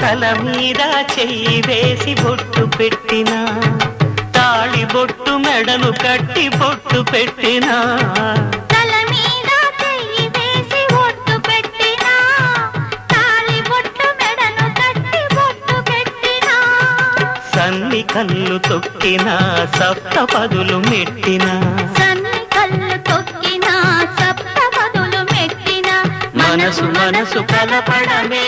తల మీద చెయ్యి వేసి బొట్టు పెట్టినా తాళి బొట్టు మెడను కట్టి బొట్టు పెట్టినా తల మీద చెయ్యి వేసి బొట్టు పెట్టినా తాళి బొట్టు మెడను కట్టి బొట్టు పెట్టినా సన్ని కళ్ళు తొక్కినా సప్తపదులు మెట్టినా సన్ని కళ్ళు తొక్కినా సప్తపదులు మెట్టినా మనసు మనసు కలపడమే